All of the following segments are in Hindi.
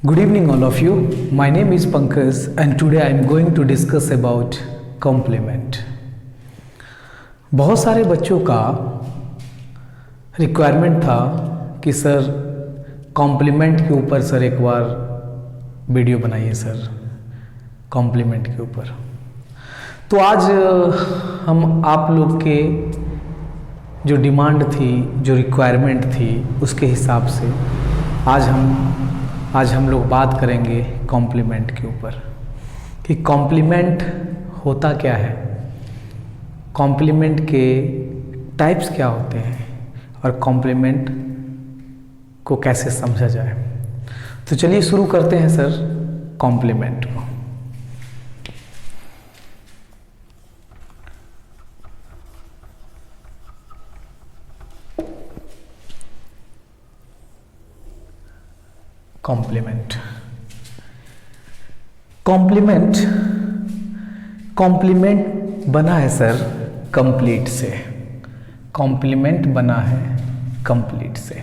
Good evening, all of you. My name is Pankaj, and today I am going to discuss about complement. बहुत सारे बच्चों का रिक्वायरमेंट था कि सर कॉम्प्लीमेंट के ऊपर सर एक बार वीडियो बनाइए सर, कॉम्प्लीमेंट के ऊपर। तो आज हम आप लोग के जो डिमांड थी, जो रिक्वायरमेंट थी, उसके हिसाब से आज हम लोग बात करेंगे कॉम्प्लीमेंट के ऊपर कि कॉम्प्लीमेंट होता क्या है, कॉम्प्लीमेंट के टाइप्स क्या होते हैं और कॉम्प्लीमेंट को कैसे समझा जाए। तो चलिए शुरू करते हैं सर कॉम्प्लीमेंट को। कॉम्प्लीमेंट बना है सर कंप्लीट से। कॉम्प्लीमेंट बना है कंप्लीट से।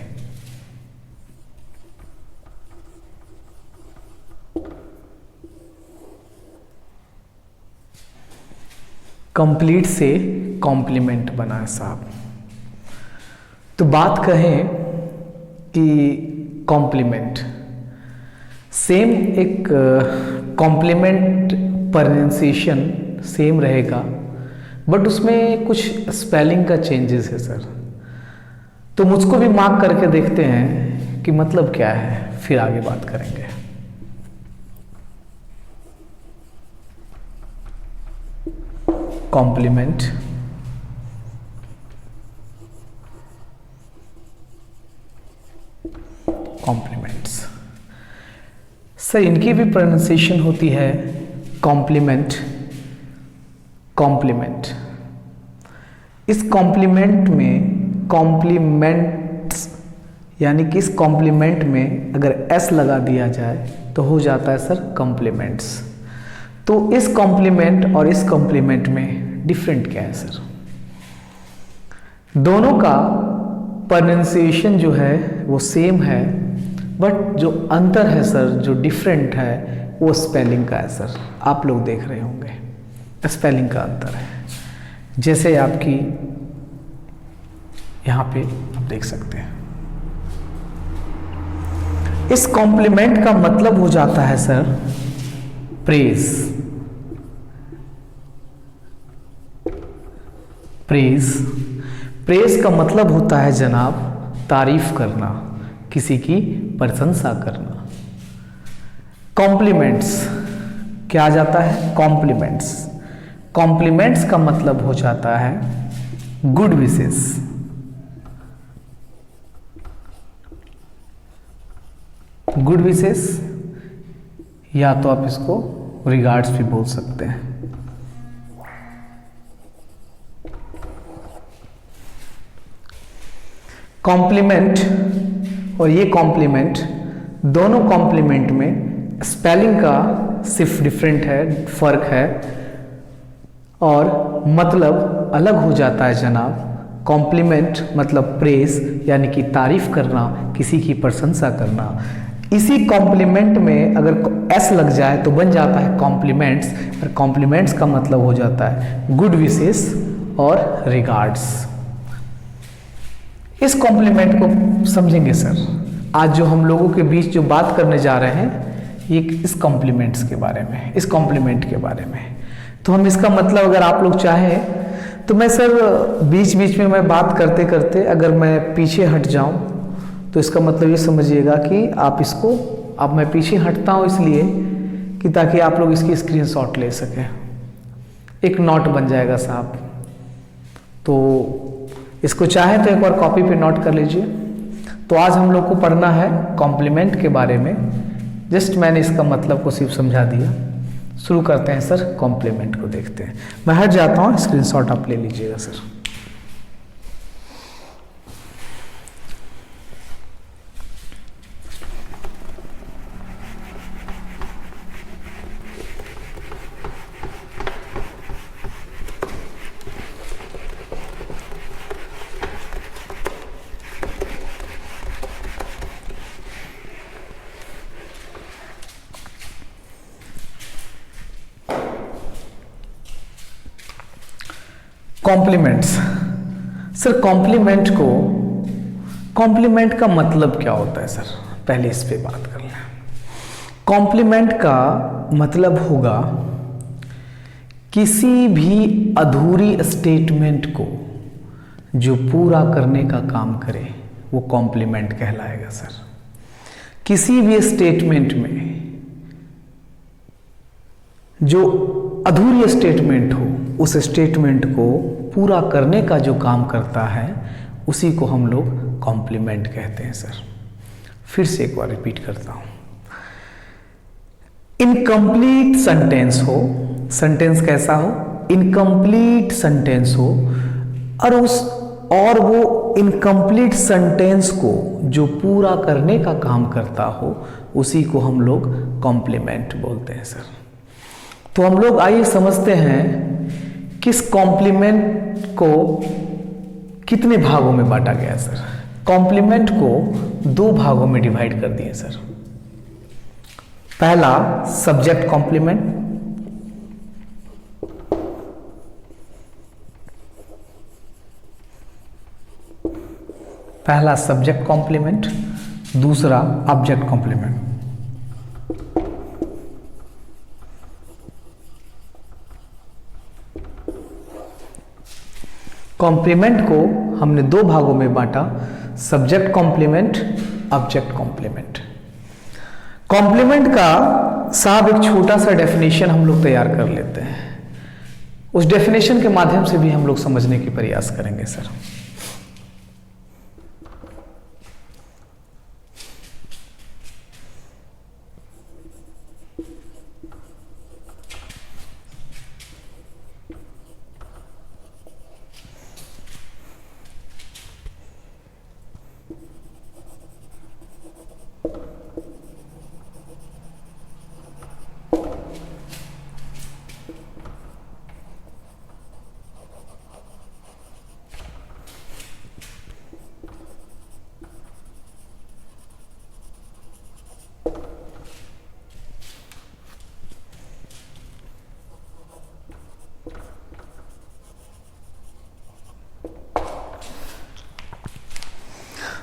कंप्लीट से कॉम्प्लीमेंट बना है साहब। तो बात कहें कि कॉम्प्लीमेंट सेम एक कॉम्प्लीमेंट प्रोनाउंसिएशन सेम रहेगा, बट उसमें कुछ स्पेलिंग का चेंजेस है सर। तो मुझको भी मार्क करके देखते हैं कि मतलब क्या है, फिर आगे बात करेंगे। कॉम्प्लीमेंट कॉम्प्लीमेंट्स सर, इनकी भी प्रोनाउंसिएशन होती है कॉम्प्लीमेंट। कॉम्प्लीमेंट इस कॉम्प्लीमेंट में कॉम्प्लीमेंट्स यानी कि इस कॉम्प्लीमेंट में अगर एस लगा दिया जाए तो हो जाता है सर कॉम्प्लीमेंट्स। तो इस कॉम्प्लीमेंट और इस कॉम्प्लीमेंट में डिफरेंट क्या है सर? दोनों का प्रोनाउंसिएशन जो है वो सेम है, बट जो अंतर है सर, जो डिफरेंट है, वो स्पेलिंग का है सर। आप लोग देख रहे होंगे स्पेलिंग का अंतर है। जैसे आपकी यहाँ पे आप देख सकते हैं, इस कॉम्प्लीमेंट का मतलब हो जाता है सर प्रेज। प्रेज का मतलब होता है जनाब तारीफ करना, किसी की प्रशंसा करना। कॉम्प्लीमेंट्स क्या आ जाता है? कॉम्प्लीमेंट्स का मतलब हो जाता है गुड विशेस। गुड विशेस या तो आप इसको रिगार्ड्स भी बोल सकते हैं। कॉम्प्लीमेंट और ये कॉम्प्लीमेंट, दोनों कॉम्प्लीमेंट में स्पेलिंग का सिर्फ डिफरेंट है, फर्क है, और मतलब अलग हो जाता है जनाब। कॉम्प्लीमेंट मतलब प्रेज यानी कि तारीफ करना, किसी की प्रशंसा करना। इसी कॉम्प्लीमेंट में अगर एस लग जाए तो बन जाता है कॉम्प्लीमेंट्स, और कॉम्प्लीमेंट्स का मतलब हो जाता है गुड विशेस और रिगार्ड्स। इस कॉम्प्लीमेंट को समझेंगे सर। आज जो हम लोगों के बीच जो बात करने जा रहे हैं ये इस कॉम्प्लीमेंट्स के बारे में, इस कॉम्प्लीमेंट के बारे में। तो हम इसका मतलब अगर आप लोग चाहें तो मैं सर बीच बीच में मैं बात करते करते अगर मैं पीछे हट जाऊं तो इसका मतलब ये समझिएगा कि आप इसको, अब मैं पीछे हटता हूं इसलिए कि ताकि आप लोग इसकी स्क्रीनशॉट ले सकें। एक नोट बन जाएगा साहब। तो इसको चाहे तो एक बार कॉपी पे नोट कर लीजिए। तो आज हम लोग को पढ़ना है कॉम्प्लीमेंट के बारे में। जस्ट मैंने इसका मतलब को सिर्फ समझा दिया। शुरू करते हैं सर, कॉम्प्लीमेंट को देखते हैं। मैं हट जाता हूँ, स्क्रीनशॉट आप ले लीजिएगा सर। कॉम्प्लीमेंट्स। सर कॉम्प्लीमेंट का मतलब क्या होता है सर? पहले इस पे बात कर लें। कॉम्प्लीमेंट का मतलब होगा किसी भी अधूरी स्टेटमेंट को जो पूरा करने का काम करे वो कॉम्प्लीमेंट कहलाएगा सर। किसी भी स्टेटमेंट में जो अधूरी स्टेटमेंट हो उस स्टेटमेंट को पूरा करने का जो काम करता है उसी को हम लोग कॉम्प्लीमेंट कहते हैं सर। फिर से एक बार रिपीट करता हूं। इनकम्प्लीट सेंटेंस हो, सेंटेंस कैसा हो? इनकम्प्लीट सेंटेंस हो और वो इनकम्प्लीट सेंटेंस को जो पूरा करने का काम करता हो उसी को हम लोग कॉम्प्लीमेंट बोलते हैं सर। तो हम लोग आइए समझते हैं किस कॉम्प्लीमेंट को कितने भागों में बांटा गया सर। कॉम्प्लीमेंट को 2 भागों में डिवाइड कर दिए सर। पहला सब्जेक्ट कॉम्प्लीमेंट, पहला सब्जेक्ट कॉम्प्लीमेंट, दूसरा ऑब्जेक्ट कॉम्प्लीमेंट। कॉम्प्लीमेंट को हमने 2 भागों में बांटा, subject complement, object complement. Complement का साहब एक छोटा सा डेफिनेशन हम लोग तैयार कर लेते हैं, उस डेफिनेशन के माध्यम से भी हम लोग समझने की प्रयास करेंगे sir.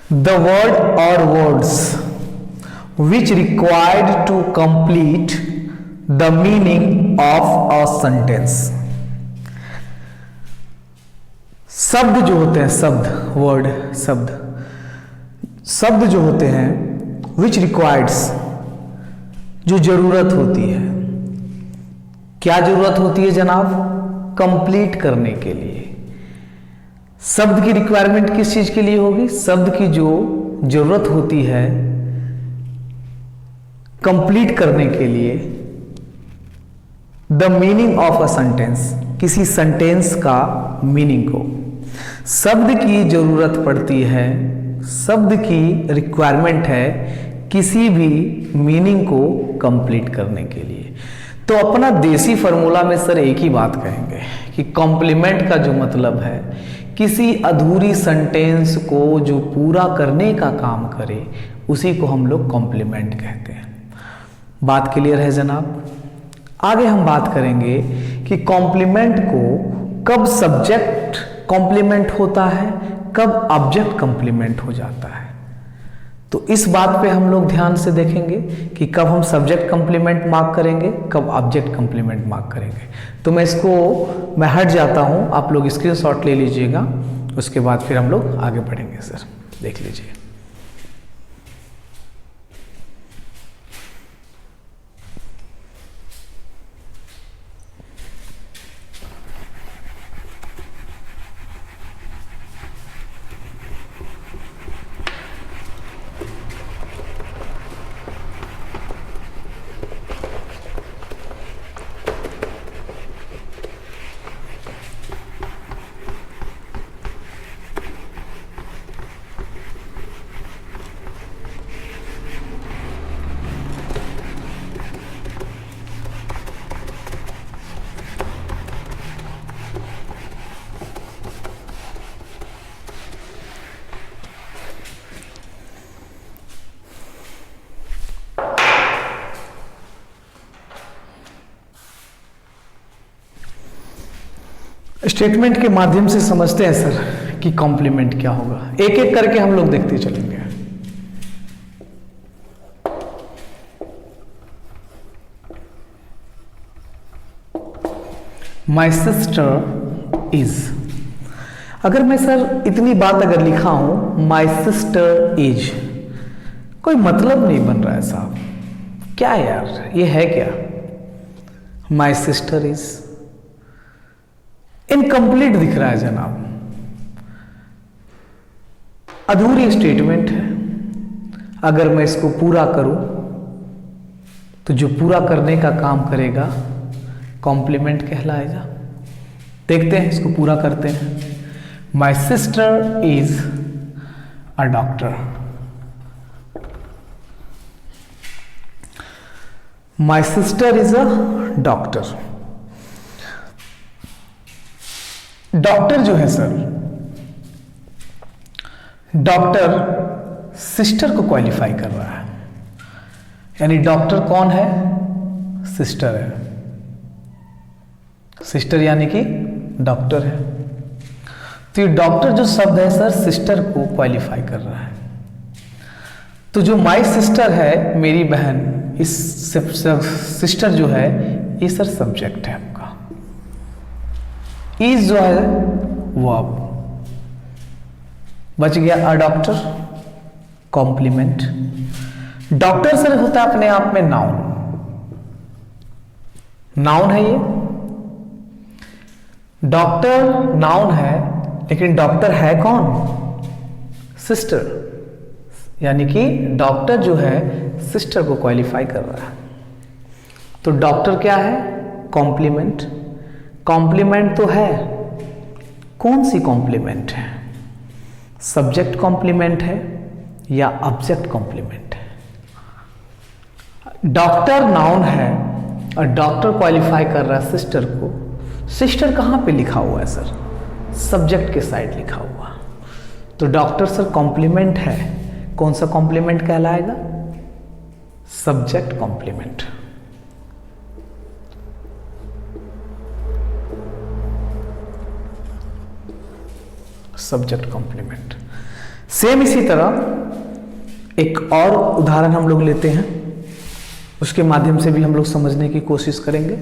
The word or words which required to complete the meaning of a sentence। शब्द जो होते हैं, शब्द जो होते हैं which requires, जो जरूरत होती है। क्या जरूरत होती है जनाब? कंप्लीट करने के लिए। शब्द की रिक्वायरमेंट किस चीज के लिए होगी? शब्द की जो जरूरत होती है कंप्लीट करने के लिए the meaning of a sentence, किसी सेंटेंस का मीनिंग को। शब्द की जरूरत पड़ती है, शब्द की रिक्वायरमेंट है किसी भी मीनिंग को कंप्लीट करने के लिए। तो अपना देसी फॉर्मूला में सर एक ही बात कहेंगे कि कॉम्प्लीमेंट का जो मतलब है किसी अधूरी सेंटेंस को जो पूरा करने का काम करे उसी को हम लोग कॉम्प्लीमेंट कहते हैं। बात क्लियर है जनाब? आगे हम बात करेंगे कि कॉम्प्लीमेंट को कब सब्जेक्ट कॉम्प्लीमेंट होता है, कब ऑब्जेक्ट कॉम्प्लीमेंट हो जाता है। तो इस बात पे हम लोग ध्यान से देखेंगे कि कब हम सब्जेक्ट कॉम्प्लीमेंट मार्क करेंगे, कब ऑब्जेक्ट कॉम्प्लीमेंट मार्क करेंगे। तो मैं हट जाता हूं, आप लोग स्क्रीनशॉट ले लीजिएगा, उसके बाद फिर हम लोग आगे बढ़ेंगे सर। देख लीजिए। स्टेटमेंट के माध्यम से समझते हैं सर कि कॉम्प्लीमेंट क्या होगा। एक एक करके हम लोग देखते चलेंगे। माई सिस्टर इज, अगर मैं सर इतनी बात अगर लिखा हूं माई सिस्टर इज, कोई मतलब नहीं बन रहा है साहब, क्या यार ये है क्या? माई सिस्टर इज इनकम्प्लीट दिख रहा है जनाब, अधूरी स्टेटमेंट है। अगर मैं इसको पूरा करूं तो जो पूरा करने का काम करेगा कॉम्प्लीमेंट कहलाएगा। देखते हैं, इसको पूरा करते हैं। My sister is a doctor. My sister is a doctor. Doctor जो है सर, डॉक्टर सिस्टर को क्वालिफाई कर रहा है, यानी डॉक्टर कौन है? सिस्टर है। सिस्टर यानी कि डॉक्टर है। तो ये डॉक्टर जो शब्द है सर सिस्टर को क्वालिफाई कर रहा है। तो जो माई सिस्टर है, मेरी बहन, इस सिस्टर जो है ये सर सब्जेक्ट है आपका। इज जो है वो अब बच गया a doctor, complement. Doctor sir होता है अपने आप में नाउन, नाउन है ये। डॉक्टर नाउन है, लेकिन डॉक्टर है कौन? सिस्टर, यानी कि डॉक्टर जो है सिस्टर को क्वालिफाई कर रहा है। तो डॉक्टर क्या है? कॉम्प्लीमेंट। कॉम्प्लीमेंट तो है, कौन सी कॉम्प्लीमेंट है? सब्जेक्ट कॉम्प्लीमेंट है या ऑब्जेक्ट कॉम्प्लीमेंट है? डॉक्टर नाउन है और डॉक्टर क्वालिफाई कर रहा है सिस्टर को। सिस्टर कहां पे लिखा हुआ है सर? सब्जेक्ट के साइड लिखा हुआ। तो डॉक्टर सर कॉम्प्लीमेंट है, कौन सा कॉम्प्लीमेंट कहलाएगा? Subject complement. Subject complement. Same इसी तरह एक और उदाहरण हम लोग लेते हैं, उसके माध्यम से भी हम लोग समझने की कोशिश करेंगे।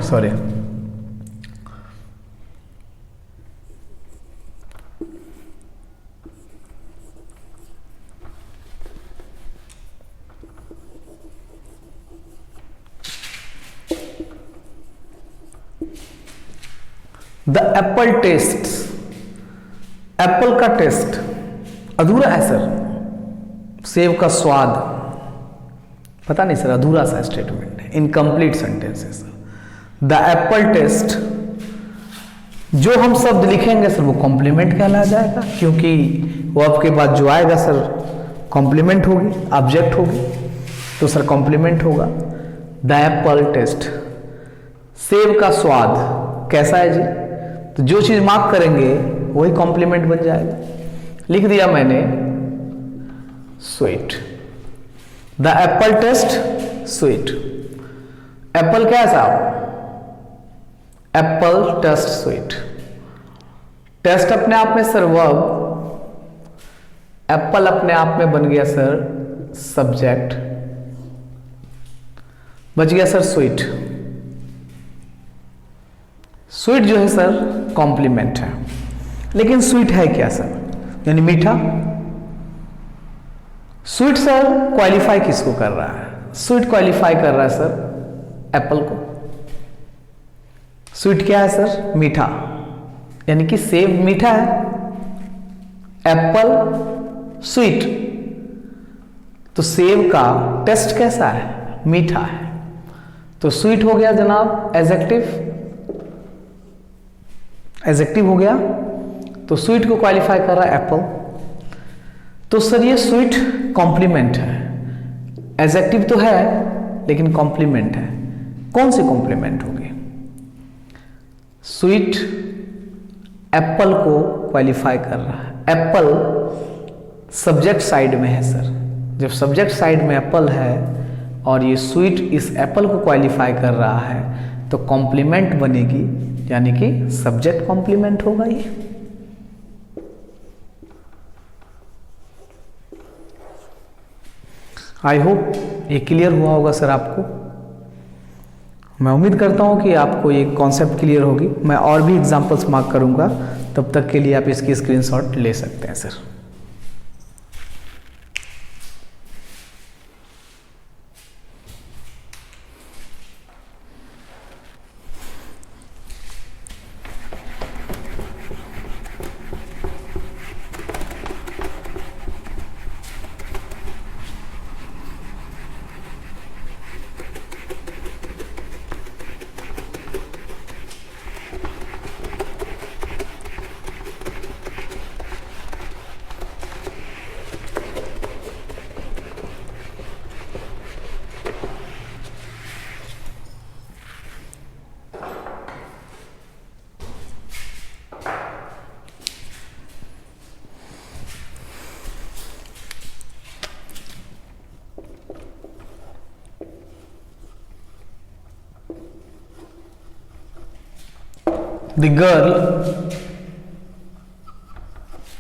Sorry, the apple taste. Apple का टेस्ट अधूरा है सर। सेब का स्वाद, पता नहीं सर, अधूरा सा स्टेटमेंट है, इनकम्प्लीट सेंटेंस है सर। द एप्पल टेस्ट, जो हम शब्द लिखेंगे सर वो कॉम्प्लीमेंट कहला जाएगा, क्योंकि वो आपके बाद जो आएगा सर कॉम्प्लीमेंट होगी, ऑब्जेक्ट होगी, तो सर कॉम्प्लीमेंट होगा। द एप्पल टेस्ट, सेब का स्वाद कैसा है जी? तो जो चीज मार्क करेंगे वही कॉम्प्लीमेंट बन जाएगा। लिख दिया मैंने sweet. The apple test sweet. Apple क्या है साहब? Apple test sweet. टेस्ट अपने आप में सर वर्ब, एप्पल अपने आप में बन गया सर सब्जेक्ट, बच गया सर स्वीट। स्वीट जो है सर कॉम्प्लीमेंट है, लेकिन स्वीट है क्या सर? यानी मीठा। स्वीट सर क्वालिफाई किसको कर रहा है? स्वीट क्वालिफाई कर रहा है सर एप्पल को। स्वीट क्या है सर? मीठा, यानी कि सेब मीठा है, एप्पल स्वीट। तो सेब का टेस्ट कैसा है? मीठा है। तो स्वीट हो गया जनाब एडजेक्टिव, एडजेक्टिव हो गया। तो स्वीट को क्वालिफाई कर रहा है एप्पल। तो सर ये स्वीट कॉम्प्लीमेंट है, एडजेक्टिव तो है लेकिन कॉम्प्लीमेंट है। कौन सी कॉम्प्लीमेंट होगी? स्वीट एप्पल को क्वालिफाई कर रहा है। एप्पल सब्जेक्ट साइड में है सर, जब सब्जेक्ट साइड में एप्पल है और ये स्वीट इस एप्पल को क्वालिफाई कर रहा है तो कॉम्प्लीमेंट बनेगी, यानी कि सब्जेक्ट कॉम्प्लीमेंट होगा ये। आई होप ये क्लियर हुआ होगा सर आपको। मैं उम्मीद करता हूँ कि आपको ये कॉन्सेप्ट क्लियर होगी। मैं और भी एग्जांपल्स मार्क करूँगा, तब तक के लिए आप इसकी स्क्रीनशॉट ले सकते हैं सर। The girl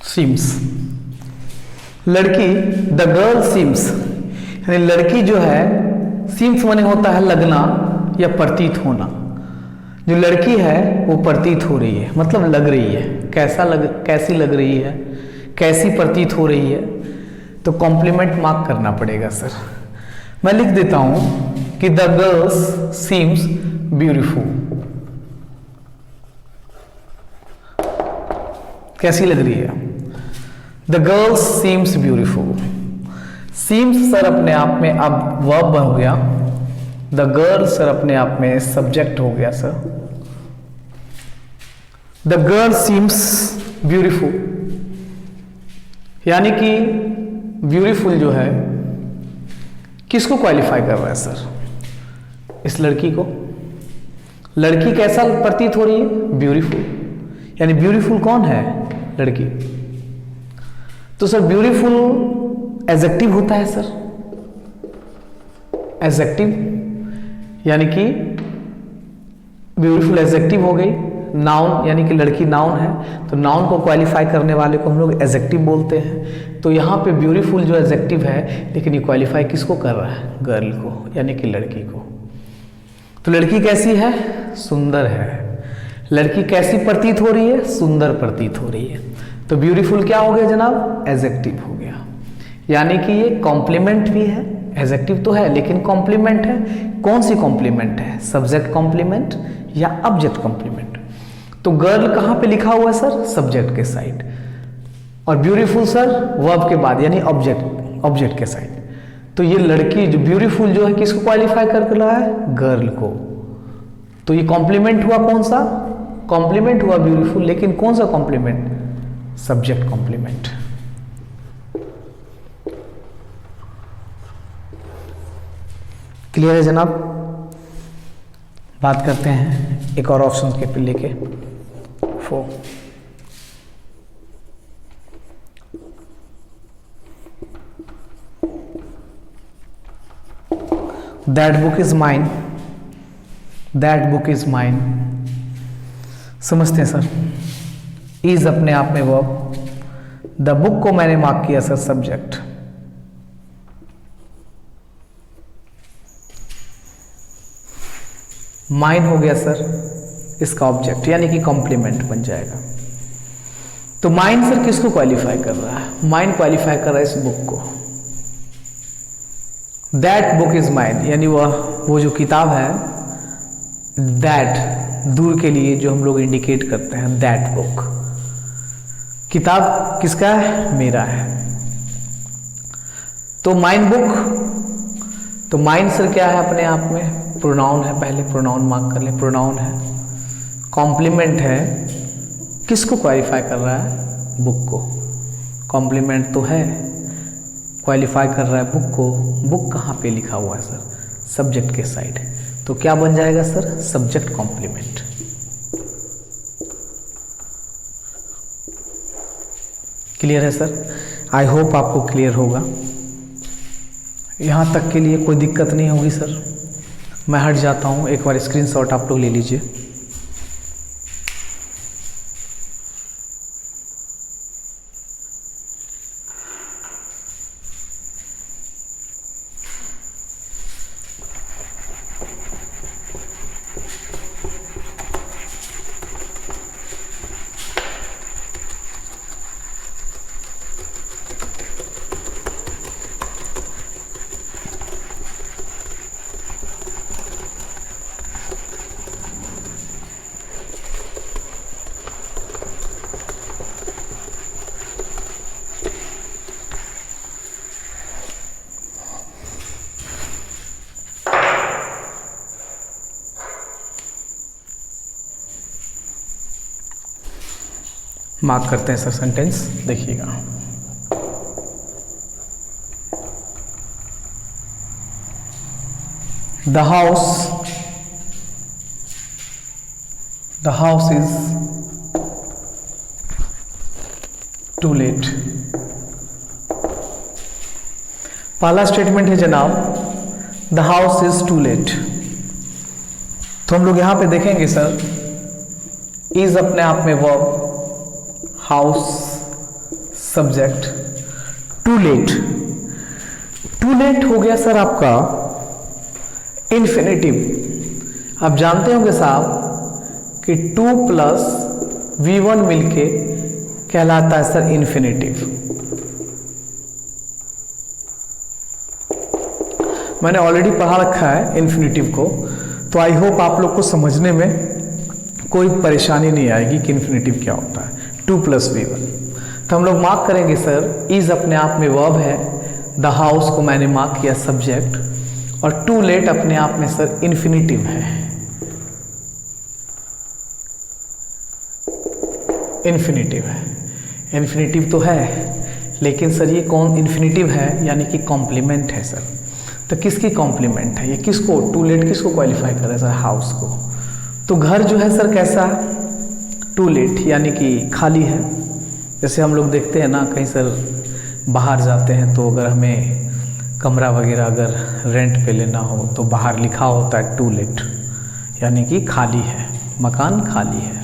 seems, लड़की, the girl seems, यानी लड़की जो है, seems माने होता है लगना या प्रतीत होना। जो लड़की है वो प्रतीत हो रही है, मतलब लग रही है। कैसी लग रही है, कैसी प्रतीत हो रही है, तो कॉम्प्लीमेंट मार्क करना पड़ेगा सर। मैं लिख देता हूं कि द गर्ल्स सीम्स ब्यूटीफुल। कैसी लग रही है? The girls seems beautiful. Seems sir अपने आप में अब वर्ब हो गया, द गर्ल सर अपने आप में सब्जेक्ट हो गया sir. The girl seems beautiful, यानी कि ब्यूटीफुल जो है किसको क्वालिफाई कर रहा है सर? इस लड़की को। लड़की कैसा प्रतीत हो रही है? ब्यूटीफुल। यानी ब्यूटीफुल कौन है? लड़की। तो सर ब्यूटीफुल एडजेक्टिव होता है सर, एडजेक्टिव, यानी कि ब्यूटीफुल एडजेक्टिव हो गई। नाउन यानी कि लड़की नाउन है, तो नाउन को क्वालिफाई करने वाले को हम लोग एडजेक्टिव बोलते हैं। तो यहाँ पे ब्यूटीफुल जो एडजेक्टिव है, लेकिन ये क्वालिफाई किसको कर रहा है? गर्ल को, यानी कि लड़की को। तो लड़की कैसी है? सुंदर है। लड़की कैसी प्रतीत हो रही है? सुंदर प्रतीत हो रही है। तो ब्यूटीफुल क्या हो गया जनाब? एडजेक्टिव हो गया। यानी कि ये कॉम्प्लीमेंट भी है, एडजेक्टिव तो है लेकिन कॉम्प्लीमेंट है। कौन सी कॉम्प्लीमेंट है? सब्जेक्ट कॉम्प्लीमेंट या ऑब्जेक्ट कॉम्प्लीमेंट? तो गर्ल कहाँ पे लिखा हुआ है सर? सब्जेक्ट के साइड, और ब्यूटीफुल सर वर्ब के बाद, यानी ऑब्जेक्ट के साइड। तो ये लड़की जो ब्यूटीफुल जो है किसको क्वालिफाई कर रहा है? गर्ल को। तो ये कॉम्प्लीमेंट हुआ कौन सा? कॉम्प्लीमेंट हुआ ब्यूटीफुल, लेकिन कौन सा कॉम्प्लीमेंट? Subject complement. क्लियर है जनाब? बात करते हैं एक और ऑप्शन के पे लेके 4। That book is mine, that book is mine. समझते हैं सर? इज अपने आप में वर्ब, द बुक को मैंने मार्क किया सर सब्जेक्ट। माइन हो गया सर इसका ऑब्जेक्ट, यानी कि कॉम्प्लीमेंट बन जाएगा। तो माइन सर किसको क्वालिफाई कर रहा है? माइन क्वालिफाई कर रहा है इस बुक को। दैट बुक इज माइन, यानी वो जो किताब है, दैट दूर के लिए जो हम लोग इंडिकेट करते हैं, दैट बुक। किताब किसका है? मेरा है। तो माइन बुक, तो माइन सर क्या है अपने आप में? प्रोनाउन है। पहले प्रोनाउन मार्क कर ले, प्रोनाउन है, कॉम्प्लीमेंट है। किसको क्वालिफाई कर रहा है? बुक को। कॉम्प्लीमेंट तो है, क्वालिफाई कर रहा है बुक को। बुक कहाँ पे लिखा हुआ है सर? सब्जेक्ट के साइड। तो क्या बन जाएगा सर? Subject complement. क्लियर है सर? आई होप आपको क्लियर होगा। यहाँ तक के लिए कोई दिक्कत नहीं होगी सर। मैं हट जाता हूँ, एक बार स्क्रीनशॉट आप लोग ले लीजिए। मार्क करते हैं सर सेंटेंस, देखिएगा। The house is too late. पहला स्टेटमेंट है जनाब, the house is too late. तो हम लोग यहां पे देखेंगे सर, इज अपने आप में verb, house subject, too late. Too late हो गया सर आपका इन्फिनेटिव। आप जानते होंगे साहब कि 2 + V1 मिलके कहलाता है सर इन्फिनेटिव। मैंने ऑलरेडी पढ़ा रखा है इन्फिनेटिव को, तो आई होप आप लोग को समझने में कोई परेशानी नहीं आएगी कि इन्फिनेटिव क्या होता है। 2 + V1, तो हम लोग मार्क करेंगे सर, इज अपने आप में वर्ब है, द हाउस को मैंने मार्क किया सब्जेक्ट, और टू लेट अपने आप में सर इन्फिनेटिव है। इन्फिनेटिव है, इन्फिनेटिव तो है, लेकिन सर ये कौन इन्फिनेटिव है, यानी कि कॉम्प्लीमेंट है सर। तो किसकी कॉम्प्लीमेंट है ये, किसको, टू लेट किसको क्वालिफाई कर रहा है सर, हाउस को। तो घर जो है सर कैसा है, टू लेट, यानी कि खाली है। जैसे हम लोग देखते हैं ना, कहीं सर बाहर जाते हैं तो अगर हमें कमरा वगैरह अगर रेंट पे लेना हो तो बाहर लिखा होता है टू लेट, यानी कि खाली है, मकान खाली है।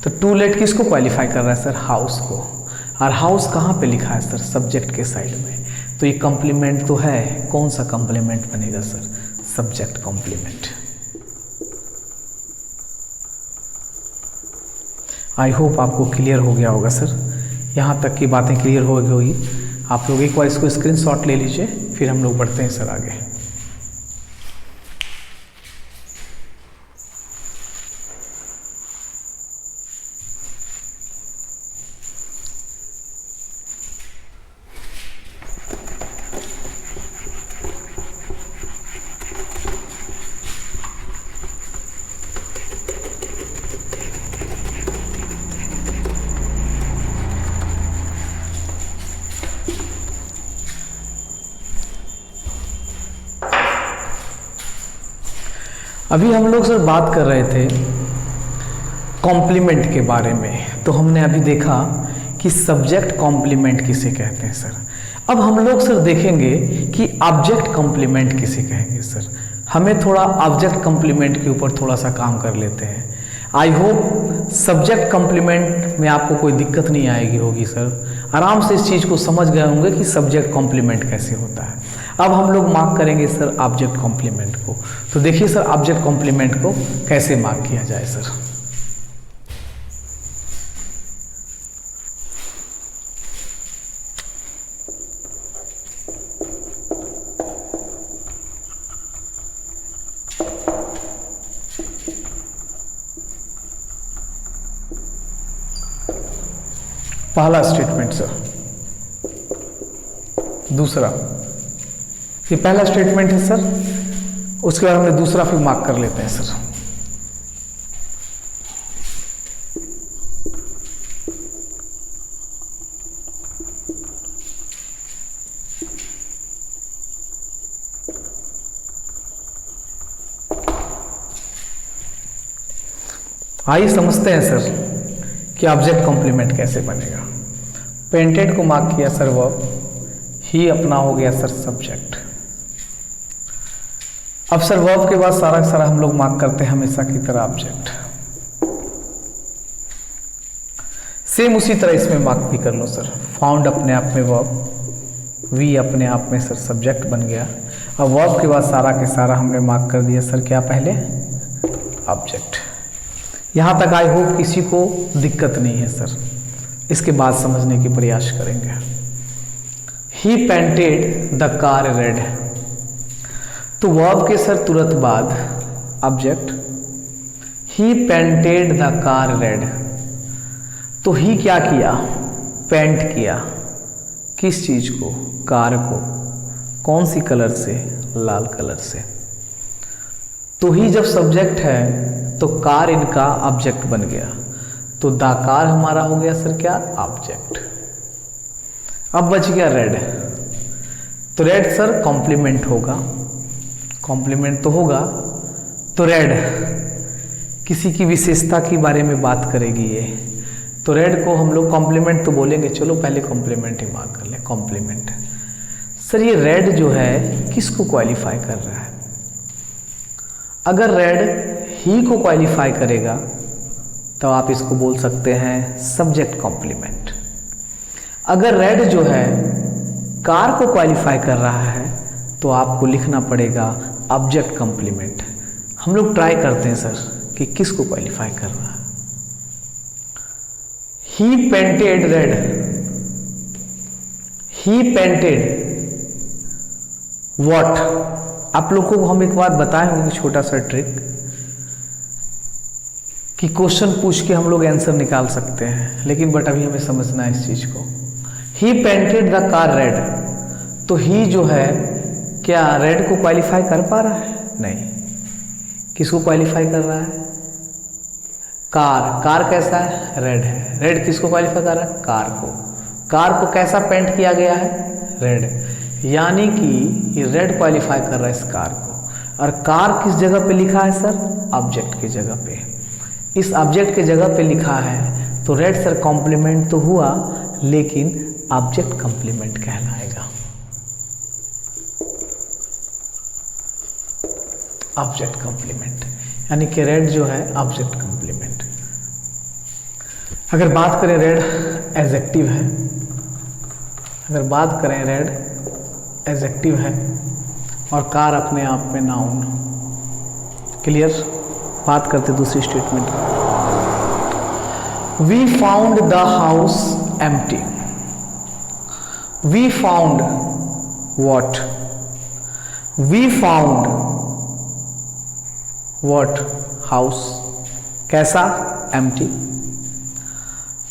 तो टू लेट किसको क्वालिफाई कर रहा है सर, हाउस को। और हाउस कहाँ पे लिखा है सर, सब्जेक्ट के साइड में। तो ये कॉम्प्लीमेंट तो है, कौन सा कॉम्प्लीमेंट बनेगा sir, subject complement. I hope आपको क्लियर हो गया होगा सर, यहाँ तक की बातें क्लियर हो गई होगी। आप लोग एक बार इसको स्क्रीनशॉट ले लीजिए, फिर हम लोग बढ़ते हैं सर आगे। अभी हम लोग सर बात कर रहे थे कॉम्प्लीमेंट के बारे में, तो हमने अभी देखा कि सब्जेक्ट कॉम्प्लीमेंट किसे कहते हैं सर। अब हम लोग सर देखेंगे कि ऑब्जेक्ट कॉम्प्लीमेंट किसे कहेंगे सर। हमें थोड़ा ऑब्जेक्ट कॉम्प्लीमेंट के ऊपर थोड़ा सा काम कर लेते हैं। आई होप सब्जेक्ट कॉम्प्लीमेंट में आपको कोई दिक्कत नहीं आएगी होगी सर, आराम से इस चीज़ को समझ गए होंगे कि सब्जेक्ट कॉम्प्लीमेंट कैसे होता है। अब हम लोग मार्क करेंगे सर ऑब्जेक्ट कॉम्प्लीमेंट को। तो देखिए सर ऑब्जेक्ट कॉम्प्लीमेंट को कैसे मार्क किया जाए सर। पहला स्टेटमेंट सर, दूसरा, ये पहला स्टेटमेंट है सर, उसके बाद हमने दूसरा फिर मार्क कर लेते हैं सर। आइए समझते हैं सर कि ऑब्जेक्ट कॉम्प्लीमेंट कैसे बनेगा। पेंटेड को मार्क किया सर वर्ब, ही अपना हो गया सर सब्जेक्ट। अब सर वर्ब के बाद सारा का सारा हम लोग मार्क करते हैं हमेशा की तरह ऑब्जेक्ट। सेम उसी तरह इसमें मार्क भी कर लो सर। फाउंड अपने आप में वर्ब, वी अपने आप में सर सब्जेक्ट बन गया। अब वर्ब के बाद सारा के सारा हमने मार्क कर दिया सर क्या पहले, ऑब्जेक्ट। यहाँ तक आई होप किसी को दिक्कत नहीं है सर। इसके बाद समझने की प्रयास करेंगे। ही पेंटेड द कार रेड, तो वर्ब के सर तुरंत बाद object. He painted the car red, तो ही क्या किया, पेंट किया किस चीज को, कार को। कौन सी कलर से, लाल कलर से। तो ही जब सब्जेक्ट है तो कार इनका ऑब्जेक्ट बन गया, तो द कार हमारा हो गया सर क्या, ऑब्जेक्ट। अब बच गया रेड, तो रेड सर कॉम्प्लीमेंट होगा, कॉम्प्लीमेंट तो होगा। तो रेड किसी की विशेषता के बारे में बात करेगी ये, तो रेड को हम लोग कॉम्प्लीमेंट तो बोलेंगे। चलो पहले कॉम्प्लीमेंट ही मार्क कर ले, कॉम्प्लीमेंट। सर ये रेड जो है किसको क्वालिफाई कर रहा है, अगर रेड ही को क्वालिफाई करेगा तो आप इसको बोल सकते हैं सब्जेक्ट कॉम्प्लीमेंट। अगर रेड जो है कार को क्वालिफाई कर रहा है तो आपको लिखना पड़ेगा ऑब्जेक्ट कॉम्प्लीमेंट। हम लोग ट्राई करते हैं सर कि किसको क्वालिफाई कर रहा है। He painted red, he painted what. आप लोग को हम एक बार बताए होंगे छोटा सा ट्रिक कि क्वेश्चन पूछ के हम लोग आंसर निकाल सकते हैं, लेकिन बट अभी हमें समझना है इस चीज को। ही पेंटेड द कार रेड, तो ही जो है क्या रेड को क्वालिफाई कर पा रहा है, नहीं। किसको क्वालिफाई कर रहा है, कार। कार कैसा है, रेड है। रेड किसको क्वालिफाई कर रहा है, कार को। कार को कैसा पेंट किया गया है, रेड। यानी कि ये रेड क्वालिफाई कर रहा है इस कार को। और कार किस जगह पे लिखा है सर, ऑब्जेक्ट की जगह पे। इस ऑब्जेक्ट के जगह पे लिखा है तो रेड सर कॉम्प्लीमेंट तो हुआ, लेकिन ऑब्जेक्ट कॉम्प्लीमेंट कहलाएगा, ऑब्जेक्ट कॉम्प्लीमेंट। यानी कि रेड जो है ऑब्जेक्ट कॉम्प्लीमेंट। अगर बात करें रेड एडजेक्टिव है, अगर बात करें रेड एडजेक्टिव है और कार अपने आप में नाउन। क्लियर। बात करते दूसरी statement. We found the house empty. We found what, we found what, house कैसा, एम्प्टी।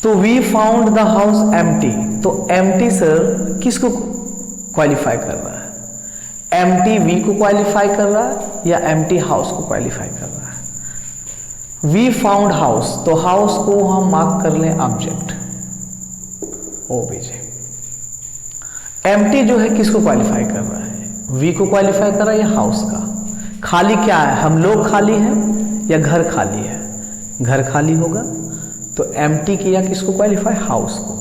तो we found the house empty, तो एम्प्टी सर किसको क्वालिफाई कर रहा है, एम्प्टी वी को क्वालिफाई कर रहा है या एम्प्टी हाउस को क्वालिफाई कर रहा है। वी फाउंड हाउस, तो हाउस को हम मार्क कर लें ऑब्जेक्ट, ओबीजे। एम्प्टी जो है किसको क्वालिफाई कर रहा है, वी को क्वालिफाई कर रहा है या हाउस का। खाली क्या है, हम लोग खाली हैं या घर खाली है, घर खाली होगा। तो एम्प्टी किया किसको क्वालिफाई, हाउस को।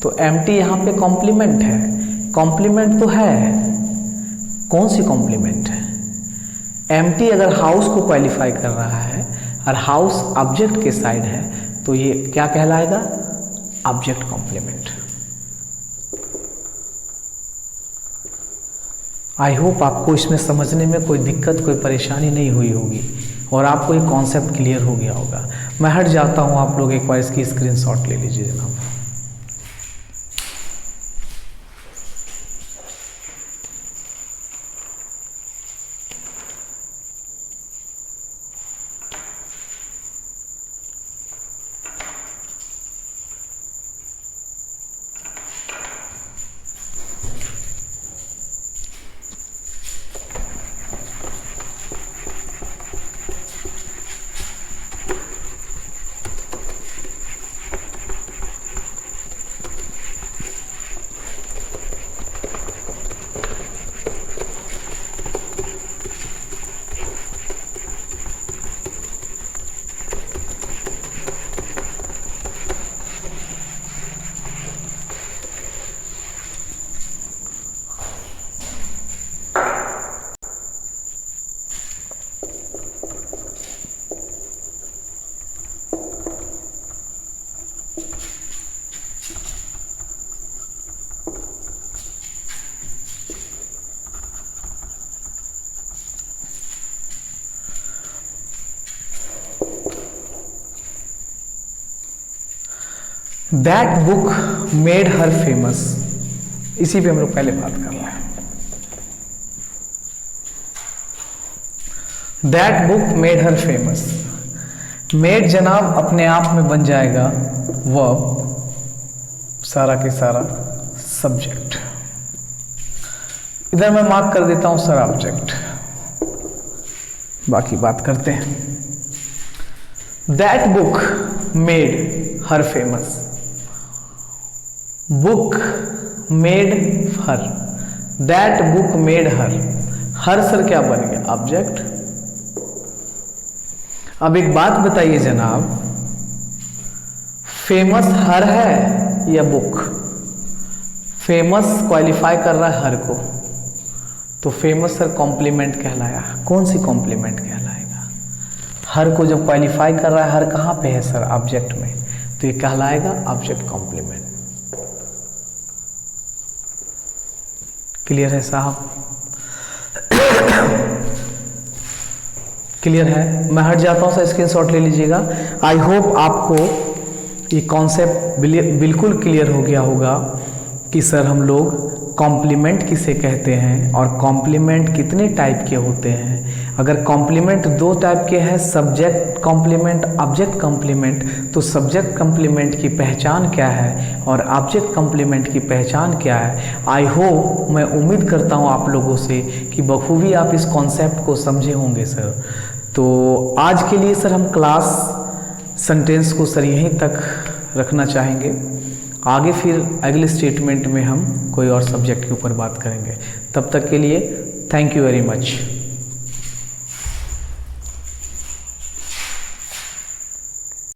तो एम्प्टी यहाँ पे कॉम्प्लीमेंट है, कॉम्प्लीमेंट तो है, कौन सी कॉम्प्लीमेंट है, एम्प्टी अगर हाउस को क्वालिफाई कर रहा है और हाउस ऑब्जेक्ट के साइड है तो ये क्या कहलाएगा, ऑब्जेक्ट कॉम्प्लीमेंट। आई होप आपको इसमें समझने में कोई दिक्कत, कोई परेशानी नहीं हुई होगी और आपको ये कॉन्सेप्ट क्लियर हो गया होगा। मैं हट जाता हूँ, आप लोग एक बार इसकी स्क्रीनशॉट ले लीजिए जनाब। That book made her famous, इसी पे हम लोग पहले बात कर रहे हैं। That book made her famous, made जनाब अपने आप में बन जाएगा वर्ब, सारा के सारा सब्जेक्ट। इधर मैं मार्क कर देता हूं सर ऑब्जेक्ट, बाकी बात करते हैं। That book made her famous, book made her, that book made her sir क्या बन गया ऑब्जेक्ट। अब एक बात बताइए जनाब, फेमस हर है या बुक? फेमस क्वालिफाई कर रहा है हर को, तो फेमस सर कॉम्प्लीमेंट कहलाया। कौन सी कॉम्प्लीमेंट कहलाएगा? हर को जब क्वालिफाई कर रहा है, हर कहाँ पे है सर? ऑब्जेक्ट में, तो ये कहलाएगा ऑब्जेक्ट कॉम्प्लीमेंट। क्लियर है साहब? क्लियर है? मैं हट जाता हूं सर, स्क्रीनशॉट ले लीजिएगा। आई होप आपको ये कॉन्सेप्ट बिल्कुल क्लियर हो गया होगा कि सर हम लोग कॉम्प्लीमेंट किसे कहते हैं और कॉम्प्लीमेंट कितने टाइप के होते हैं। अगर कॉम्प्लीमेंट दो टाइप के हैं, सब्जेक्ट कॉम्प्लीमेंट, ऑब्जेक्ट कॉम्प्लीमेंट, तो सब्जेक्ट कॉम्प्लीमेंट की पहचान क्या है और ऑब्जेक्ट कॉम्प्लीमेंट की पहचान क्या है। आई होप, मैं उम्मीद करता हूँ आप लोगों से कि बखूबी आप इस कॉन्सेप्ट को समझे होंगे सर। तो आज के लिए सर हम क्लास सेंटेंस को सर यहीं तक रखना चाहेंगे। आगे फिर अगले स्टेटमेंट में हम कोई और सब्जेक्ट के ऊपर बात करेंगे। तब तक के लिए थैंक यू वेरी मच।